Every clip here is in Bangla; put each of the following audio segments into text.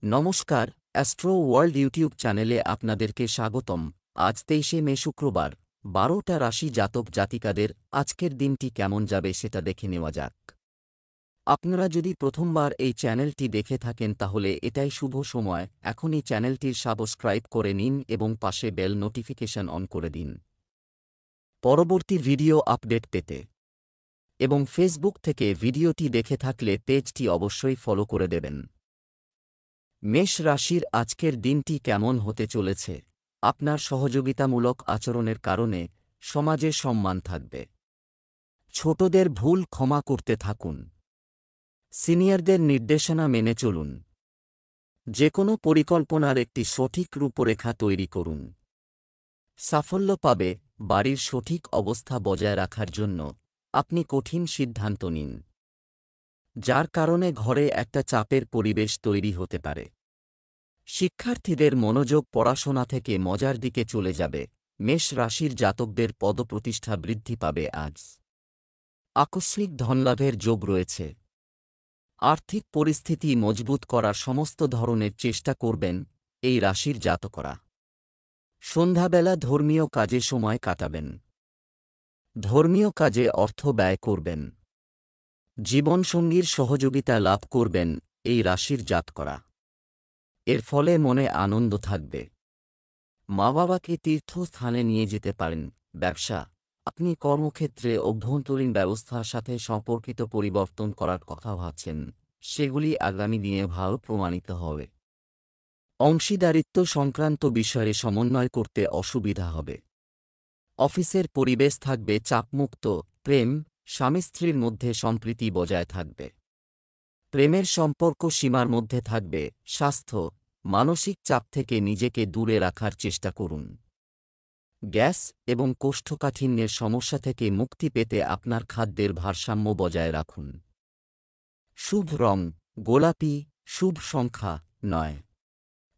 নমস্কার, অ্যাস্ট্রো ওয়ার্ল্ড ইউটিউব চ্যানেলে আপনাদেরকে স্বাগতম। আজ 23শে মে শুক্রবার, 12টা রাশি জাতক জাতিকাদের আজকের দিনটি কেমন যাবে সেটা দেখে নেওয়া যাক। আপনারা যদি প্রথমবার এই চ্যানেলটি দেখে থাকেন তাহলে এটাই শুভ সময়, এখনই চ্যানেলটির সাবস্ক্রাইব করে নিন এবং পাশে বেল নোটিফিকেশন অন করে দিন পরবর্তী ভিডিও আপডেট পেতে। এবং ফেসবুক থেকে ভিডিওটি দেখে থাকলে পেজটি অবশ্যই ফলো করে দেবেন। মেষ রাশির আজকের দিনটি কেমন হতে চলেছে? আপনার সহযোগিতামূলক আচরণের কারণে সমাজে সম্মান থাকবে। ছোটদের ভুল ক্ষমা করতে থাকুন। সিনিয়রদের নির্দেশনা মেনে চলুন। যে কোনো পরিকল্পনার একটি সঠিক রূপরেখা তৈরি করুন। সাফল্য পাবে। বাড়ির সঠিক অবস্থা বজায় রাখার জন্য আপনি কঠিন সিদ্ধান্ত নিন, যার কারণে ঘরে একটা চাপের পরিবেশ তৈরি হতে পারে। শিক্ষার্থীদের মনোযোগ পড়াশোনা থেকে মজার দিকে চলে যাবে। মেষ রাশির জাতকদের পদপ্রতিষ্ঠা বৃদ্ধি পাবে আজ। আকস্মিক ধনলাভের যোগ রয়েছে। আর্থিক পরিস্থিতি মজবুত করার সমস্ত ধরনের চেষ্টা করবেন এই রাশির জাতকরা। সন্ধ্যাবেলা ধর্মীয় কাজে সময় কাটাবেন। ধর্মীয় কাজে অর্থ ব্যয় করবেন। জীবনসঙ্গীর সহযোগিতা লাভ করবেন এই রাশির জাতকরা। এর ফলে মনে আনন্দ থাকবে। মা বাবাকে তীর্থস্থানে নিয়ে যেতে পারেন। ব্যবসা, আপনি কর্মক্ষেত্রে অভ্যন্তরীণ ব্যবস্থার সাথে সম্পর্কিত পরিবর্তন করার কথা ভাবছেন, সেগুলি আগামী দিনে ভালো প্রমাণিত হবে। অংশীদারিত্ব সংক্রান্ত বিষয়ে সমন্বয় করতে অসুবিধা হবে। অফিসের পরিবেশ থাকবে চাপমুক্ত। প্রেম, স্বামী স্ত্রীর মধ্যে সম্প্রীতি বজায় থাকবে। প্রেমের সম্পর্ক সীমার মধ্যে থাকবে। স্বাস্থ্য, মানসিক চাপ থেকে নিজেকে দূরে রাখার চেষ্টা করুন। গ্যাস এবং কোষ্ঠকাঠিন্যের সমস্যা থেকে মুক্তি পেতে আপনার খাদ্যের ভারসাম্য বজায় রাখুন। শুভ রং গোলাপি। শুভ সংখ্যা 9।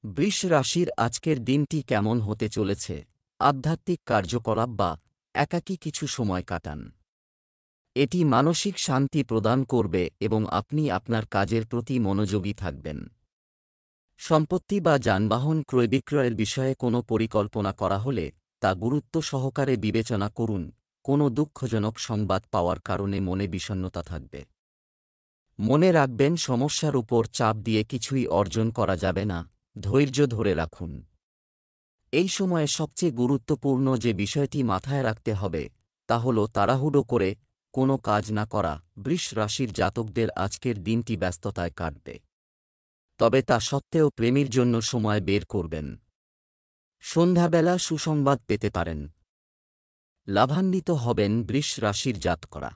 বৃষ রাশির আজকের দিনটি কেমন হতে চলেছে? আধ্যাত্মিক কার্যকলাপ বা একাকী কিছু সময় কাটান। এটি মানসিক শান্তি প্রদান করবে এবং আপনি আপনার কাজের প্রতি মনোযোগী থাকবেন। সম্পত্তি বা যানবাহন ক্রয়-বিক্রয়ের বিষয়ে কোনো পরিকল্পনা করা হলে তা গুরুত্ব সহকারে বিবেচনা করুন। কোনো দুঃখজনক সংবাদ পাওয়ার কারণে মনে বিষণ্ণতা থাকবে। মনে রাখবেন, সমস্যার উপর চাপ দিয়ে কিছুই অর্জন করা যাবে না। ধৈর্য ধরে রাখুন। এই সময়ে সবচেয়ে গুরুত্বপূর্ণ যে বিষয়টি মাথায় রাখতে হবে তা হল তাড়াহুড়ো করে কোনো কাজ না করা। বৃষ রাশির জাতকদের আজকের দিনটি ব্যস্ততায় কাটবে, তবে তা সত্ত্বেও প্রেমের জন্য সময় বের করবেন। সন্ধ্যাবেলা সুসংবাদ পেতে পারেন। লাভান্বিত হবেন বৃষ রাশির জাতকরা।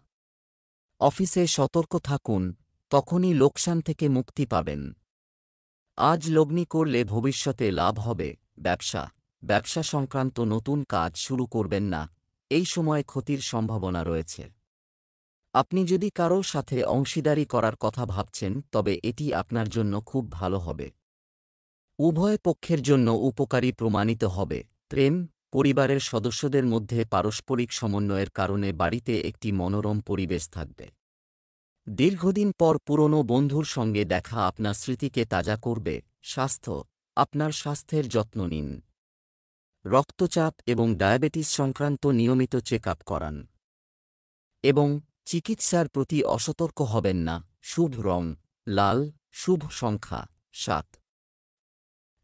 অফিসে সতর্ক থাকুন, তখনই লোকসান থেকে মুক্তি পাবেন। আজ লগ্নি করলে ভবিষ্যতে লাভ হবে। ব্যবসা সংক্রান্ত নতুন কাজ শুরু করবেন না, এই সময় ক্ষতির সম্ভাবনা রয়েছে। আপনি যদি কারো সাথে অংশীদারি করার কথা ভাবছেন তবে এটি আপনার জন্য খুব ভালো হবে। উভয় পক্ষের জন্য উপকারী প্রমাণিত হবে। প্রেম, পরিবারের সদস্যদের মধ্যে পারস্পরিক সমন্বয়ের কারণে বাড়িতে একটি মনোরম পরিবেশ থাকবে। দীর্ঘদিন পর পুরনো বন্ধুর সঙ্গে দেখা আপনার স্মৃতিকে তাজা করবে। স্বাস্থ্য, আপনার স্বাস্থ্যের যত্ন নিন। রক্তচাপ এবং ডায়াবেটিস সংক্রান্ত নিয়মিত চেক আপ করান এবং চিকিৎসার প্রতি অসতর্ক হবেন না। শুভ রং লাল। শুভ সংখ্যা 7।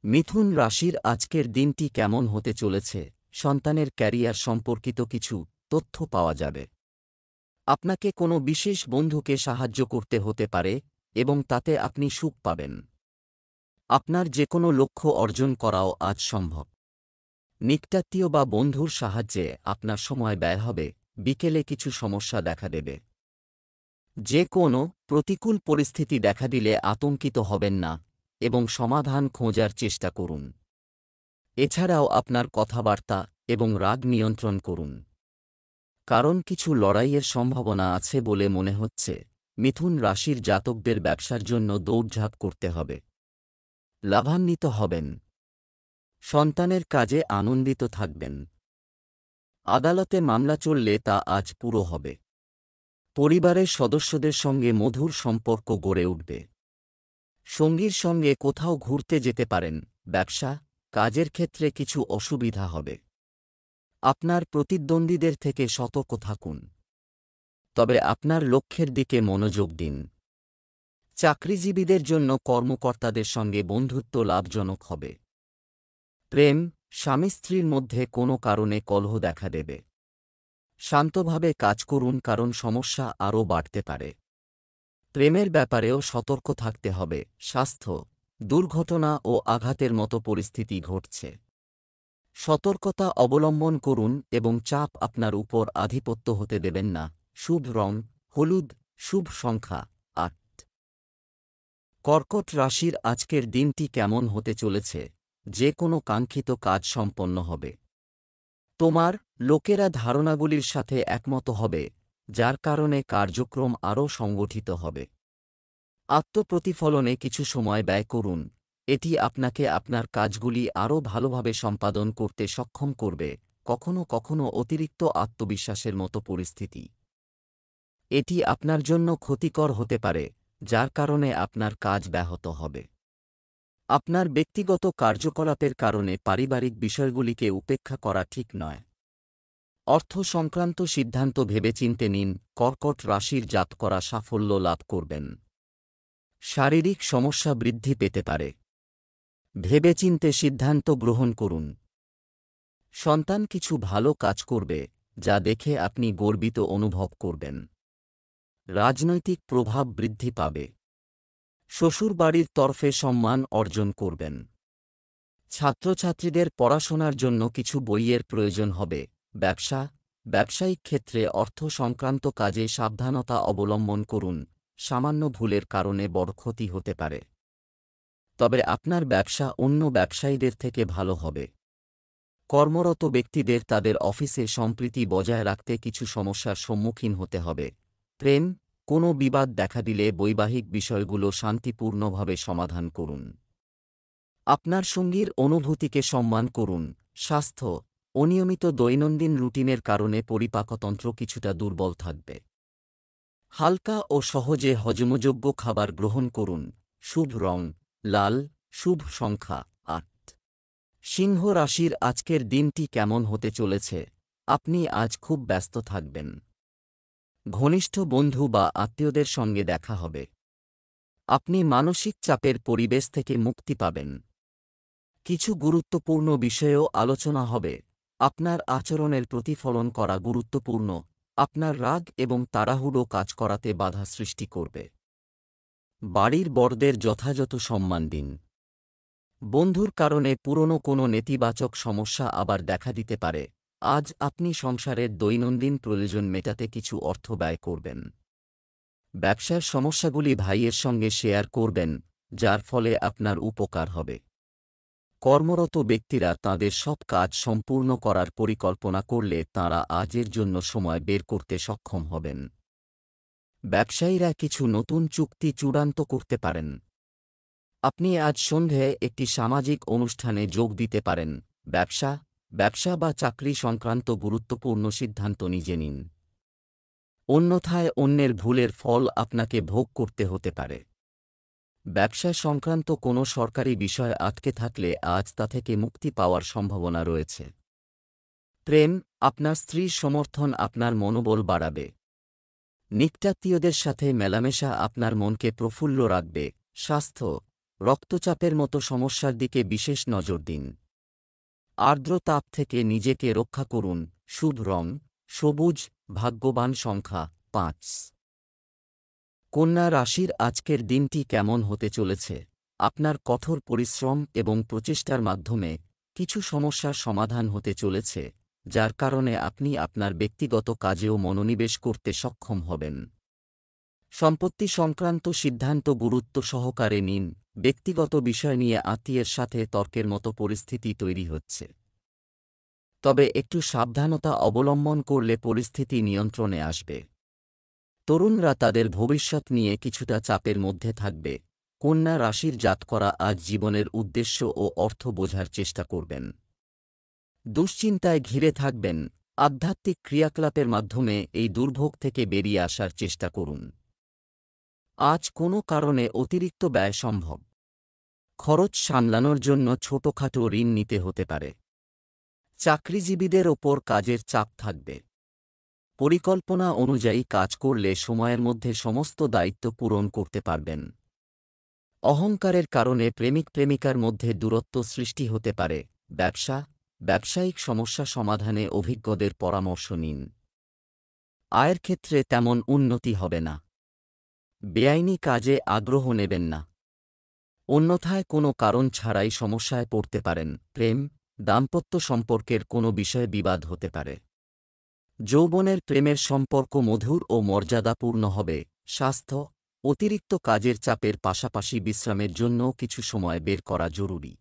মিথুন রাশির আজকের দিনটি কেমন হতে চলেছে? সন্তানের ক্যারিয়ার সম্পর্কিত কিছু তথ্য পাওয়া যাবে। আপনাকে কোনো বিশেষ বন্ধুকে সাহায্য করতে হতে পারে এবং তাতে আপনি সুখ পাবেন। আপনার যে কোনো লক্ষ্য অর্জন করাও আজ সম্ভব। নিকটাত্মীয় বা বন্ধুর সাহায্যে আপনার সময় ব্যয় হবে। বিকেলে কিছু সমস্যা দেখা দেবে। যে কোনো প্রতিকূল পরিস্থিতি দেখা দিলে আতঙ্কিত হবেন না এবং সমাধান খোঁজার চেষ্টা করুন। এছাড়াও আপনার কথাবার্তা এবং রাগ নিয়ন্ত্রণ করুন, কারণ কিছু লড়াইয়ের সম্ভাবনা আছে বলে মনে হচ্ছে। মিথুন রাশির জাতকদের ব্যবসার জন্য দৌড়ঝাঁপ করতে হবে। লাভান্বিত হবেন। সন্তানের কাজে আনন্দিত থাকবেন। আদালতে মামলা চললে তা আজ পুরো হবে। পরিবারের সদস্যদের সঙ্গে মধুর সম্পর্ক গড়ে উঠবে। সঙ্গীর সঙ্গে কোথাও ঘুরতে যেতে পারেন। ব্যবসা, কাজের ক্ষেত্রে কিছু অসুবিধা হবে। আপনার প্রতিদ্বন্দ্বীদের থেকে সতর্ক থাকুন। তবে আপনার লক্ষ্যের দিকে মনোযোগ দিন। চাকরিজীবীদের জন্য কর্মকর্তাদের সঙ্গে বন্ধুত্ব লাভজনক হবে। প্রেম, স্বামী স্ত্রীর মধ্যে কোনো কারণে কলহ দেখা দেবে। শান্তভাবে কাজ করুন, কারণ সমস্যা আরও বাড়তে পারে। প্রেমের ব্যাপারেও সতর্ক থাকতে হবে। স্বাস্থ্য, দুর্ঘটনা ও আঘাতের মতো পরিস্থিতি ঘটছে। সতর্কতা অবলম্বন করুন এবং চাপ আপনার উপর আধিপত্য হতে দেবেন না। শুভ রং হলুদ, শুভ সংখ্যা ৮। কর্কট রাশির আজকের দিনটি কেমন হতে চলেছে? যে কোনো কাঙ্ক্ষিত কাজ সম্পন্ন হবে। তোমার লোকেরা ধারণাগুলির সাথে একমত হবে, যার কারণে কার্যক্রম আরও সংগঠিত হবে। আত্মপ্রতিফলনে কিছু সময় ব্যয় করুন। এটি আপনাকে আপনার কাজগুলি আরও ভালোভাবে সম্পাদন করতে সক্ষম করবে। কখনও কখনও অতিরিক্ত আত্মবিশ্বাসের মতো পরিস্থিতি, এটি আপনার জন্য ক্ষতিকর হতে পারে, যার কারণে আপনার কাজ ব্যাহত হবে। আপনার ব্যক্তিগত কার্যকলাপের কারণে পারিবারিক বিষয়গুলিকে উপেক্ষা করা ঠিক নয়। অর্থ সংক্রান্ত সিদ্ধান্ত ভেবেচিন্তে নিন। কর্কট রাশির জাতকরা সাফল্য লাভ করবেন। শারীরিক সমস্যা বৃদ্ধি পেতে পারে। ভেবেচিন্তে সিদ্ধান্ত গ্রহণ করুন। সন্তান কিছু ভালো কাজ করবে, যা দেখে আপনি গর্বিত অনুভব করবেন। রাজনৈতিক প্রভাব বৃদ্ধি পাবে। শ্বশুরবাড়ির তরফে সম্মান অর্জন করবেন। ছাত্রছাত্রীদের পড়াশোনার জন্য কিছু বইয়ের প্রয়োজন হবে। ব্যবসা, ব্যবসায়িক ক্ষেত্রে অর্থ সংক্রান্ত কাজে সাবধানতা অবলম্বন করুন। সামান্য ভুলের কারণে বড় ক্ষতি হতে পারে। তবে আপনার ব্যবসা অন্য ব্যবসায়ীদের থেকে ভালো হবে। কর্মরত ব্যক্তিদের তাদের অফিসে সম্প্রীতি বজায় রাখতে কিছু সমস্যার সম্মুখীন হতে হবে। প্রেম, কোনো বিবাদ দেখা দিলে বৈবাহিক বিষয়গুলো শান্তিপূর্ণভাবে সমাধান করুন। আপনার সঙ্গীর অনুভূতিকে সম্মান করুন। স্বাস্থ্য, অনিয়মিত দৈনন্দিন রুটিনের কারণে পরিপাকতন্ত্র কিছুটা দুর্বল থাকবে। হালকা ও সহজে হজমযোগ্য খাবার গ্রহণ করুন। শুভ রং লাল, শুভ সংখ্যা ৮। সিংহ রাশির আজকের দিনটি কেমন হতে চলেছে? আপনি আজ খুব ব্যস্ত থাকবেন। ঘনিষ্ঠ বন্ধু বা আত্মীয়দের সঙ্গে দেখা হবে। আপনি মানসিক চাপের পরিবেশ থেকে মুক্তি পাবেন। কিছু গুরুত্বপূর্ণ বিষয়েও আলোচনা হবে। আপনার আচরণের প্রতিফলন করা গুরুত্বপূর্ণ। আপনার রাগ এবং তাড়াহুড়ো কাজ করাতে বাধা সৃষ্টি করবে। বাড়ির বড়দের যথাযথ সম্মান দিন। বন্ধুর কারণে পুরনো কোনো নেতিবাচক সমস্যা আবার দেখা দিতে পারে। আজ আপনি সংসারের দৈনন্দিন প্রয়োজন মেটাতে কিছু অর্থ ব্যয় করবেন। ব্যবসার সমস্যাগুলি ভাইয়ের সঙ্গে শেয়ার করবেন, যার ফলে আপনার উপকার হবে। কর্মরত ব্যক্তিরা তাদের সব কাজ সম্পূর্ণ করার পরিকল্পনা করলে তাঁরা আজের জন্য সময় বের করতে সক্ষম হবেন। ব্যবসায়ীরা কিছু নতুন চুক্তি চূড়ান্ত করতে পারেন। আপনি আজ সন্ধেয় একটি সামাজিক অনুষ্ঠানে যোগ দিতে পারেন। ব্যবসা, ব্যবসা বা চাকরি সংক্রান্ত গুরুত্বপূর্ণ সিদ্ধান্ত নিজে নিন। অন্যথায় অন্যের ভুলের ফল আপনাকে ভোগ করতে হতে পারে। ব্যবসা সংক্রান্ত কোনো সরকারি বিষয় আটকে থাকলে আজ তা থেকে মুক্তি পাওয়ার সম্ভাবনা রয়েছে। প্রেম, আপনার স্ত্রীর সমর্থন আপনার মনোবল বাড়াবে। নিকটাত্মীয়দের সাথে মেলামেশা আপনার মনকে প্রফুল্ল রাখবে। স্বাস্থ্য, রক্তচাপের মতো সমস্যার দিকে বিশেষ নজর দিন। আর্দ্র তাপ থেকে নিজেকে রক্ষা করুন। শুভ রং সবুজ, ভাগ্যবান সংখ্যা ৫। কন্যা রাশির আজকের দিনটি কেমন হতে চলেছে? আপনার কঠোর পরিশ্রম এবং প্রচেষ্টার মাধ্যমে কিছু সমস্যার সমাধান হতে চলেছে, যার কারণে আপনি আপনার ব্যক্তিগত কাজেও মনোনিবেশ করতে সক্ষম হবেন। সম্পত্তি সংক্রান্ত সিদ্ধান্ত গুরুত্ব সহকারে নিন। ব্যক্তিগত বিষয় নিয়ে আত্মীয়ের সাথে তর্কের মতো পরিস্থিতি তৈরি হচ্ছে। তবে একটু সাবধানতা অবলম্বন করলে পরিস্থিতি নিয়ন্ত্রণে আসবে। তরুণরা তাদের ভবিষ্যৎ নিয়ে কিছুটা চাপের মধ্যে থাকবে। কন্যা রাশির জাতকরা আজ জীবনের উদ্দেশ্য ও অর্থ বোঝার চেষ্টা করবেন। দুশ্চিন্তায় ঘিরে থাকবেন। আধ্যাত্মিক ক্রিয়াকলাপের মাধ্যমে এই দুর্ভোগ থেকে বেরিয়ে আসার চেষ্টা করুন। আজ কোনো কারণে অতিরিক্ত ব্যয় সম্ভব। খরচ সামলানোর জন্য ছোটখাটো ঋণ নিতে হতে পারে। চাকরিজীবীদের ওপর কাজের চাপ থাকবে। পরিকল্পনা অনুযায়ী কাজ করলে সময়ের মধ্যে সমস্ত দায়িত্ব পূরণ করতে পারবেন। অহংকারের কারণে প্রেমিক প্রেমিকার মধ্যে দূরত্ব সৃষ্টি হতে পারে। ব্যবসায়িক সমস্যা সমাধানে অভিজ্ঞদের পরামর্শ নিন। আয়ের ক্ষেত্রে তেমন উন্নতি হবে না। বেআইনি কাজে আগ্রহ নেবেন না। অন্যথায় কোনো কারণ ছাড়াই সমস্যায় পড়তে পারেন। দাম্পত্য সম্পর্কের কোনো বিষয়ে বিবাদ হতে পারে। যৌবনের প্রেমের সম্পর্ক মধুর ও মর্যাদাপূর্ণ হবে। স্বাস্থ্য, অতিরিক্ত কাজের চাপের পাশাপাশি বিশ্রামের জন্যও কিছু সময় বের করা জরুরি।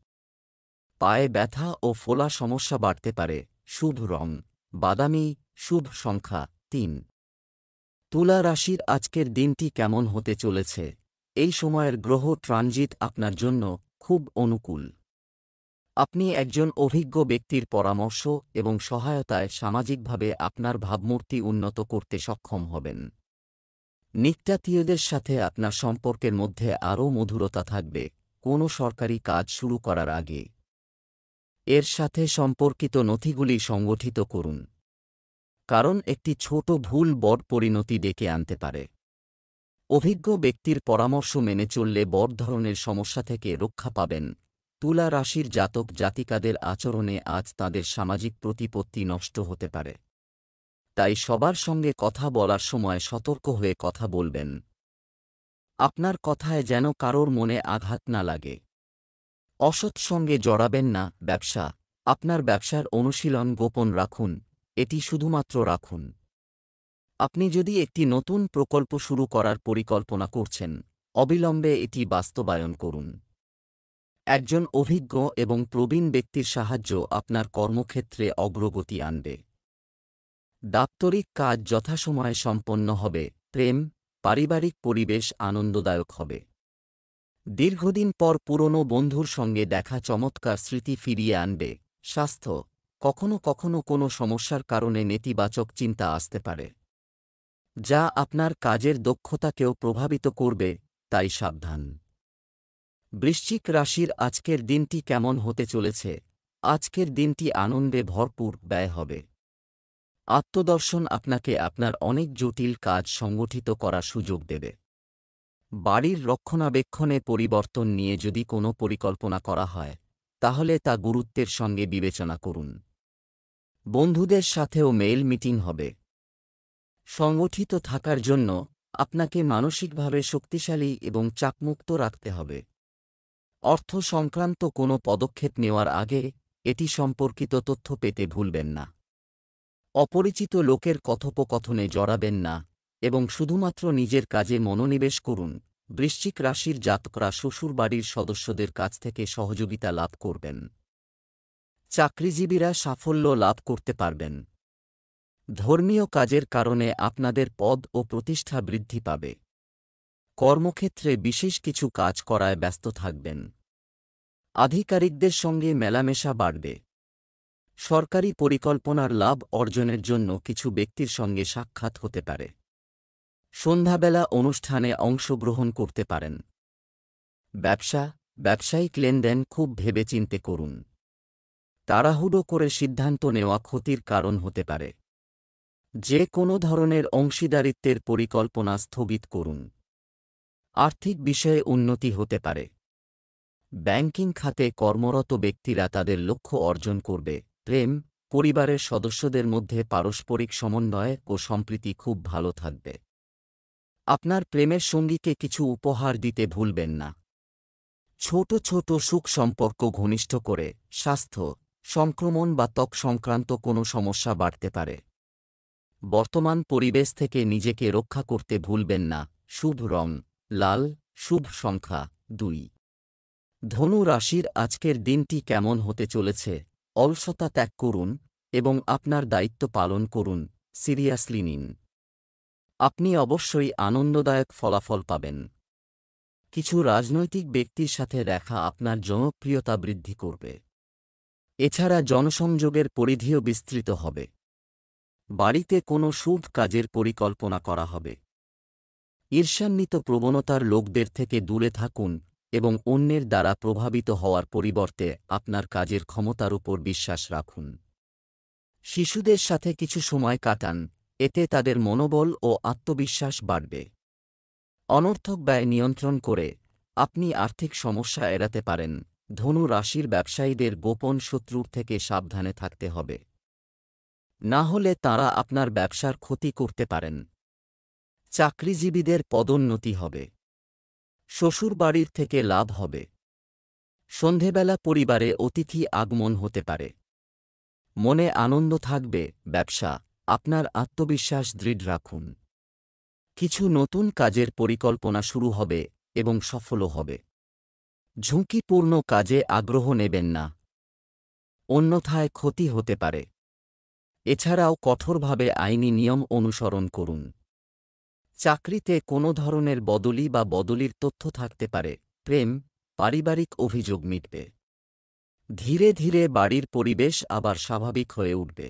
পায়ে ব্যথা ও ফোলা সমস্যা বাড়তে পারে। শুভ রং বাদামি, শুভ সংখ্যা ৩। তুলা রাশির আজকের দিনটি কেমন হতে চলেছে? এই সময়ের গ্রহ ট্রানজিট আপনার জন্য খুব অনুকূল। আপনি একজন অভিজ্ঞ ব্যক্তির পরামর্শ এবং সহায়তায় সামাজিকভাবে আপনার ভাবমূর্তি উন্নত করতে সক্ষম হবেন। নিত্যাত্মীয়দের সাথে আপনার সম্পর্কের মধ্যে আরও মধুরতা থাকবে। কোনো সরকারি কাজ শুরু করার আগে এর সাথে সম্পর্কিত নথিগুলি সংগঠিত করুন, কারণ একটি ছোট ভুল বড় পরিণতি ডেকে আনতে পারে। অভিজ্ঞ ব্যক্তির পরামর্শ মেনে চললে বড় ধরনের সমস্যা থেকে রক্ষা পাবেন। তুলা রাশির জাতক জাতিকাদের আচরণে আজ তাদের সামাজিক প্রতিপত্তি নষ্ট হতে পারে। তাই সবার সঙ্গে কথা বলার সময় সতর্ক হয়ে কথা বলবেন। আপনার কথায় যেন কারোর মনে আঘাত না লাগে। অসৎ সঙ্গে জড়াবেন না। আপনার ব্যবসার অনুশীলন গোপন রাখুন, এটি শুধুমাত্র রাখুন। আপনি যদি একটি নতুন প্রকল্প শুরু করার পরিকল্পনা করছেন, অবিলম্বে এটি বাস্তবায়ন করুন। একজন অভিজ্ঞ এবং প্রবীণ ব্যক্তির সাহায্য আপনার কর্মক্ষেত্রে অগ্রগতি আনবে। দাপ্তরিক কাজ যথাসময়ে সম্পন্ন হবে। পারিবারিক পরিবেশ আনন্দদায়ক হবে। দীর্ঘদিন পর পুরনো বন্ধুর সঙ্গে দেখা চমৎকার স্মৃতি ফিরিয়ে আনবে। স্বাস্থ্য, কখনো কখনো কোনো সমস্যার কারণে নেতিবাচক চিন্তা আসতে পারে, যা আপনার কাজের দক্ষতাকেও প্রভাবিত করবে, তাই সাবধান। বৃশ্চিক রাশির আজকের দিনটি কেমন হতে চলেছে? আজকের দিনটি আনন্দে ভরপুর ব্যয় হবে। আত্মদর্শন আপনাকে আপনার অনেক জটিল কাজ সংগঠিত করার সুযোগ দেবে। বাড়ির রক্ষণাবেক্ষণে পরিবর্তন নিয়ে যদি কোনো পরিকল্পনা করা হয়, তাহলে তা গুরুত্বের সঙ্গে বিবেচনা করুন। বন্ধুদের সাথেও মেল মিটিং হবে। সংগঠিত থাকার জন্য আপনাকে মানসিকভাবে শক্তিশালী এবং চাপমুক্ত রাখতে হবে। অর্থ সংক্রান্ত কোনো পদক্ষেপ নেওয়ার আগে এটি সম্পর্কিত তথ্য পেতে ভুলবেন না। অপরিচিত লোকের কথোপকথনে জড়াবেন না এবং শুধুমাত্র নিজের কাজে মনোনিবেশ করুন। বৃশ্চিক রাশির জাতকরা শ্বশুরবাড়ির সদস্যদের কাছ থেকে সহযোগিতা লাভ করবেন। চাকরিজীবীরা সাফল্য লাভ করতে পারবেন। ধর্মীয় কাজের কারণে আপনাদের পদ ও প্রতিষ্ঠা বৃদ্ধি পাবে। কর্মক্ষেত্রে বিশেষ কিছু কাজ করায় ব্যস্ত থাকবেন। আধিকারিকদের সঙ্গে মেলামেশা বাড়বে। সরকারি পরিকল্পনার লাভ অর্জনের জন্য কিছু ব্যক্তির সঙ্গে সাক্ষাৎ হতে পারে। সন্ধ্যাবেলা অনুষ্ঠানে অংশগ্রহণ করতে পারেন। ব্যবসায়িক লেনদেন খুব ভেবেচিন্তে করুন। তাড়াহুড়ো করে সিদ্ধান্ত নেওয়া ক্ষতির কারণ হতে পারে। যে কোনো ধরনের অংশীদারিত্বের পরিকল্পনা স্থগিত করুন। আর্থিক বিষয়ে উন্নতি হতে পারে। ব্যাংকিং খাতে কর্মরত ব্যক্তিরা তাদের লক্ষ্য অর্জন করবে। পরিবারের সদস্যদের মধ্যে পারস্পরিক সমন্বয় ও সম্প্রীতি খুব ভালো থাকবে। আপনার প্রেমের সঙ্গীকে কিছু উপহার দিতে ভুলবেন না। ছোট ছোট সুখ সম্পর্ক ঘনিষ্ঠ করে। স্বাস্থ্য, সংক্রমণ বা ত্বক সংক্রান্ত কোনো সমস্যা বাড়তে পারে। বর্তমান পরিবেশ থেকে নিজেকে রক্ষা করতে ভুলবেন না। শুভ রং লাল, শুভ সংখ্যা ২। ধনু রাশির আজকের দিনটি কেমন হতে চলেছে? অলসতা ত্যাগ করুন এবং আপনার দায়িত্ব পালন করুন। সিরিয়াসলি নিন। আপনি অবশ্যই আনন্দদায়ক ফলাফল পাবেন। কিছু রাজনৈতিক ব্যক্তির সাথে দেখা আপনার জনপ্রিয়তা বৃদ্ধি করবে। এছাড়া জনসংযোগের পরিধিও বিস্তৃত হবে। বাড়িতে কোনো শুভ কাজের পরিকল্পনা করা হবে। ঈর্ষান্বিত প্রবণতার লোকদের থেকে দূরে থাকুন এবং অন্যের দ্বারা প্রভাবিত হওয়ার পরিবর্তে আপনার কাজের ক্ষমতার উপর বিশ্বাস রাখুন। শিশুদের সাথে কিছু সময় কাটান, এতে তাদের মনোবল ও আত্মবিশ্বাস বাড়বে। অনর্থক ব্যয় নিয়ন্ত্রণ করে আপনি আর্থিক সমস্যা এড়াতে পারেন। ধনু রাশির ব্যবসায়ীদের গোপন শত্রুর থেকে সাবধানে থাকতে হবে, না হলে তাঁরা আপনার ব্যবসার ক্ষতি করতে পারেন। চাকরিজীবীদের পদোন্নতি হবে, শ্বশুরবাড়ির থেকে লাভ হবে। সন্ধেবেলা পরিবারে অতিথি আগমন হতে পারে, মনে আনন্দ থাকবে। ব্যবসা, আপনার আত্মবিশ্বাস দৃঢ় রাখুন। কিছু নতুন কাজের পরিকল্পনা শুরু হবে এবং সফলও হবে। ঝুঁকিপূর্ণ কাজে আগ্রহ নেবেন না, অন্যথায় ক্ষতি হতে পারে। এছাড়াও কঠোরভাবে আইনি নিয়ম অনুসরণ করুন। চাকরিতে কোনো ধরনের বদলি বা বদলির তথ্য থাকতে পারে। প্রেম, পারিবারিক অভিযোগ মিটবে। ধীরে ধীরে বাড়ির পরিবেশ আবার স্বাভাবিক হয়ে উঠবে।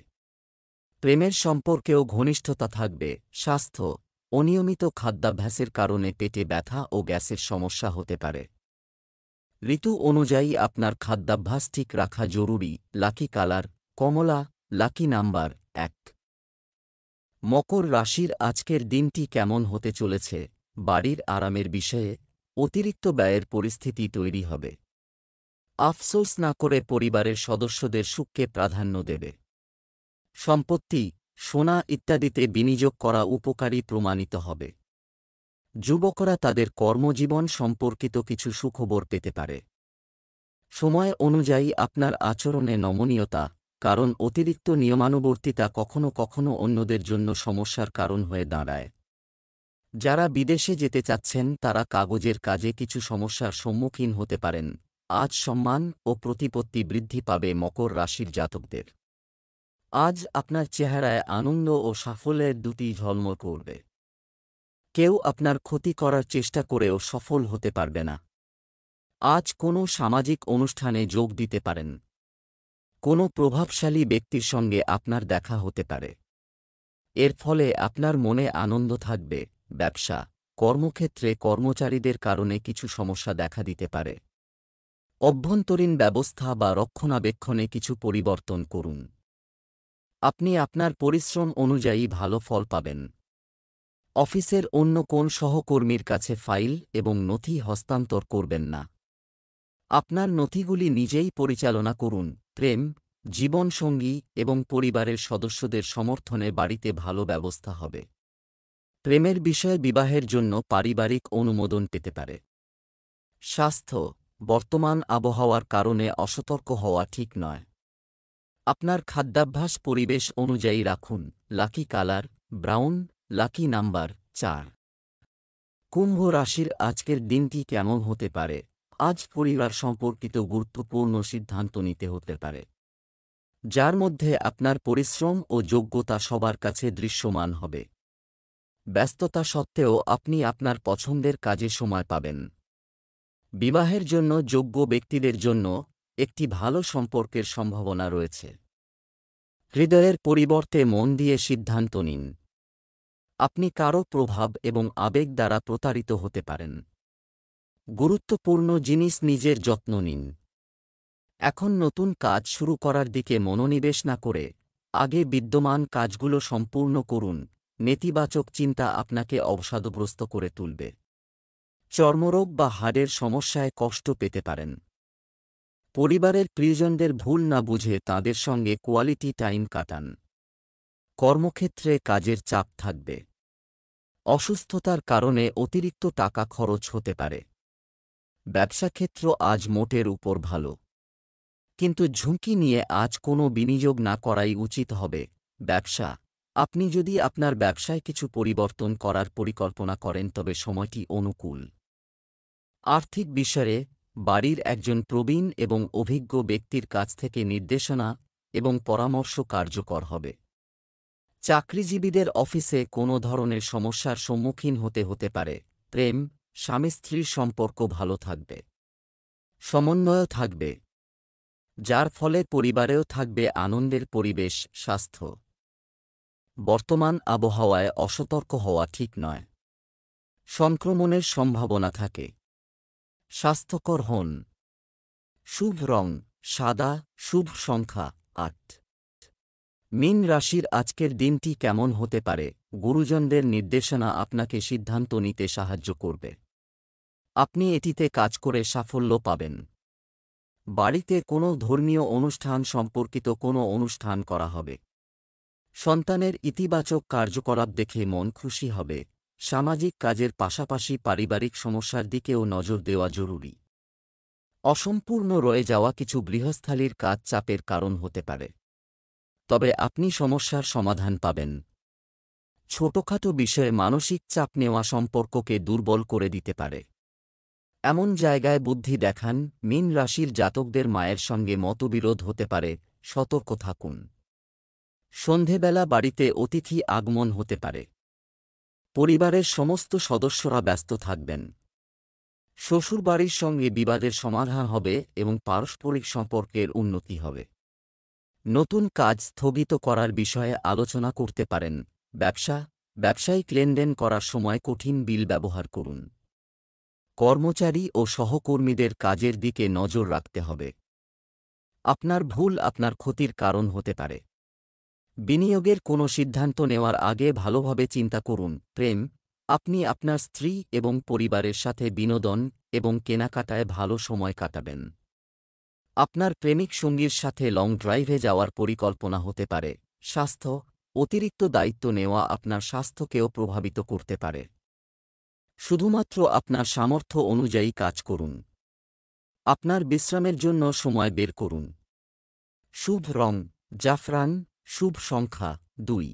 প্রেমের সম্পর্কেও ঘনিষ্ঠতা থাকবে। স্বাস্থ্য, অনিয়মিত খাদ্যাভ্যাসের কারণে পেটে ব্যথা ও গ্যাসের সমস্যা হতে পারে। ঋতু অনুযায়ী আপনার খাদ্যাভ্যাস ঠিক রাখা জরুরি। লাকি কালার কমলা, লাকি নাম্বার 1। মকর রাশির আজকের দিনটি কেমন হতে চলেছে? বাড়ির আরামের বিষয়ে অতিরিক্ত ব্যয়ের পরিস্থিতি তৈরি হবে। আফসোস না করে পরিবারের সদস্যদের সুখকে প্রাধান্য দেবে। সম্পত্তি, সোনা ইত্যাদিতে বিনিয়োগ করা উপকারী প্রমাণিত হবে। যুবকরা তাদের কর্মজীবন সম্পর্কিত কিছু সুখবর পেতে পারে। সময় অনুযায়ী আপনার আচরণে নমনীয়তা, কারণ অতিরিক্ত নিয়মানুবর্তিতা কখনো কখনো অন্যদের জন্য সমস্যার কারণ হয়ে দাঁড়ায়। যারা বিদেশে যেতে চাচ্ছেন তারা কাগজের কাজে কিছু সমস্যার সম্মুখীন হতে পারেন। আজ সম্মান ও প্রতিপত্তি বৃদ্ধি পাবে মকর রাশির জাতকদের। আজ আপনার চেহারায় আনন্দ ও সাফল্যের দুটি ঝলমল করবে। কেউ আপনার ক্ষতি করার চেষ্টা করেও সফল হতে পারবে না। আজ কোনো সামাজিক অনুষ্ঠানে যোগ দিতে পারেন। কোনো প্রভাবশালী ব্যক্তির সঙ্গে আপনার দেখা হতে পারে। এর ফলে আপনার মনে আনন্দ থাকবে। ব্যবসা, কর্মক্ষেত্রে কর্মচারীদের কারণে কিছু সমস্যা দেখা দিতে পারে। অভ্যন্তরীণ ব্যবস্থা বা রক্ষণাবেক্ষণে কিছু পরিবর্তন করুন। আপনি আপনার পরিশ্রম অনুযায়ী ভালো ফল পাবেন। অফিসের অন্য কোন সহকর্মীর কাছে ফাইল এবং নথি হস্তান্তর করবেন না। আপনার নথিগুলি নিজেই পরিচালনা করুন। প্রেম, জীবনসঙ্গী এবং পরিবারের সদস্যদের সমর্থনে বাড়িতে ভালো ব্যবস্থা হবে। প্রেমের বিষয়ে বিবাহের জন্য পারিবারিক অনুমোদন পেতে পারে। স্বাস্থ্য, বর্তমান আবহাওয়ার কারণে অসতর্ক হওয়া ঠিক নয়। আপনার খাদ্যাভ্যাস পরিবেশ অনুযায়ী রাখুন। Lucky colour brown, lucky number 4। কুম্ভ রাশির আজকের দিনটি কেমন হতে পারে? আজ পরিবার সম্পর্কিত গুরুত্বপূর্ণ সিদ্ধান্ত নিতে হতে পারে, যার মধ্যে আপনার পরিশ্রম ও যোগ্যতা সবার কাছে দৃশ্যমান হবে। ব্যস্ততা সত্ত্বেও আপনি আপনার পছন্দের কাজে সময় পাবেন। বিবাহের জন্য যোগ্য ব্যক্তিদের জন্য একটি ভালো সম্পর্কের সম্ভাবনা রয়েছে। হৃদয়ের পরিবর্তে মন দিয়ে সিদ্ধান্ত নিন। আপনি কারও প্রভাব এবং আবেগ দ্বারা প্রতারিত হতে পারেন। গুরুত্বপূর্ণ জিনিস নিজের যত্ন নিন। এখন নতুন কাজ শুরু করার দিকে মনোনিবেশ না করে আগে বিদ্যমান কাজগুলো সম্পূর্ণ করুন। নেতিবাচক চিন্তা আপনাকে অবসাদগ্রস্ত করে তুলবে। চর্মরোগ বা হাড়ের সমস্যায় কষ্ট পেতে পারেন। পরিবারের প্রিয়জনদের ভুল না বুঝে তাঁদের সঙ্গে কোয়ালিটি টাইম কাটান। কর্মক্ষেত্রে কাজের চাপ থাকবে। অসুস্থতার কারণে অতিরিক্ত টাকা খরচ হতে পারে। ব্যবসাক্ষেত্র আজ মোটের উপর ভালো, কিন্তু ঝুঁকি নিয়ে আজ কোনো বিনিয়োগ না করাই উচিত হবে। ব্যবসা, আপনি যদি আপনার ব্যবসায় কিছু পরিবর্তন করার পরিকল্পনা করেন তবে সময়টি অনুকূল। আর্থিক বিষয়ে বাড়ির একজন প্রবীণ এবং অভিজ্ঞ ব্যক্তির কাছ থেকে নির্দেশনা এবং পরামর্শ কার্যকর হবে। চাকরিজীবীদের অফিসে কোনো ধরনের সমস্যার সম্মুখীন হতে পারে। প্রেম, স্বামী স্ত্রীর সম্পর্ক ভালো থাকবে। সমন্বয় থাকবে, যার ফলে পরিবারেও থাকবে আনন্দের পরিবেশ। স্বাস্থ্য, বর্তমান আবহাওয়ায় অসতর্ক হওয়া ঠিক নয়। সংক্রমণের সম্ভাবনা থাকে। স্বাস্থ্যকর হন। শুভ রং সাদা, শুভ সংখ্যা ৮। মীন রাশির আজকের দিনটি কেমন হতে পারে? গুরুজনদের নির্দেশনা আপনাকে সিদ্ধান্ত নিতে সাহায্য করবে। আপনি এটিতে কাজ করে সাফল্য পাবেন। বাড়িতে কোনো ধর্মীয় অনুষ্ঠান সম্পর্কিত কোনো অনুষ্ঠান করা হবে। সন্তানের ইতিবাচক কার্যকলাপ দেখে মন খুশি হবে। সামাজিক কাজের পাশাপাশি পারিবারিক সমস্যার দিকেও নজর দেওয়া জরুরি। অসম্পূর্ণ রয়ে যাওয়া কিছু গৃহস্থালির কাজ চাপের কারণ হতে পারে, তবে আপনি সমস্যার সমাধান পাবেন। ছোটখাটো বিষয়ে মানসিক চাপ নেওয়া সম্পর্ককে দুর্বল করে দিতে পারে। এমন জায়গায় বুদ্ধি দেখান। মীন রাশির জাতকদের মায়ের সঙ্গে মতবিরোধ হতে পারে, সতর্ক থাকুন। সন্ধেবেলা বাড়িতে অতিথি আগমন হতে পারে। পরিবারের সমস্ত সদস্যরা ব্যস্ত থাকবেন। শ্বশুরবাড়ির সঙ্গে বিবাদের সমাধান হবে এবং পারস্পরিক সম্পর্কের উন্নতি হবে। নতুন কাজ স্থগিত করার বিষয়ে আলোচনা করতে পারেন। ব্যবসায়িক লেনদেন করার সময় কঠিন বিল ব্যবহার করুন। কর্মচারী ও সহকর্মীদের কাজের দিকে নজর রাখতে হবে। আপনার ভুল আপনার ক্ষতির কারণ হতে পারে। বিনিয়োগের কোনো সিদ্ধান্ত নেওয়ার আগে ভালোভাবে চিন্তা করুন। প্রেম, আপনি আপনার স্ত্রী এবং পরিবারের সাথে বিনোদন এবং কেনাকাটায় ভালো সময় কাটাবেন। আপনার প্রেমিক সঙ্গীর সাথে লং ড্রাইভে যাওয়ার পরিকল্পনা হতে পারে। স্বাস্থ্য, অতিরিক্ত দায়িত্ব নেওয়া আপনার স্বাস্থ্যকেও প্রভাবিত করতে পারে। শুধুমাত্র আপনার সামর্থ্য অনুযায়ী কাজ করুন। আপনার বিশ্রামের জন্য সময় বের করুন। শুভ রং জাফরান, শুভ সংখ্যা ২।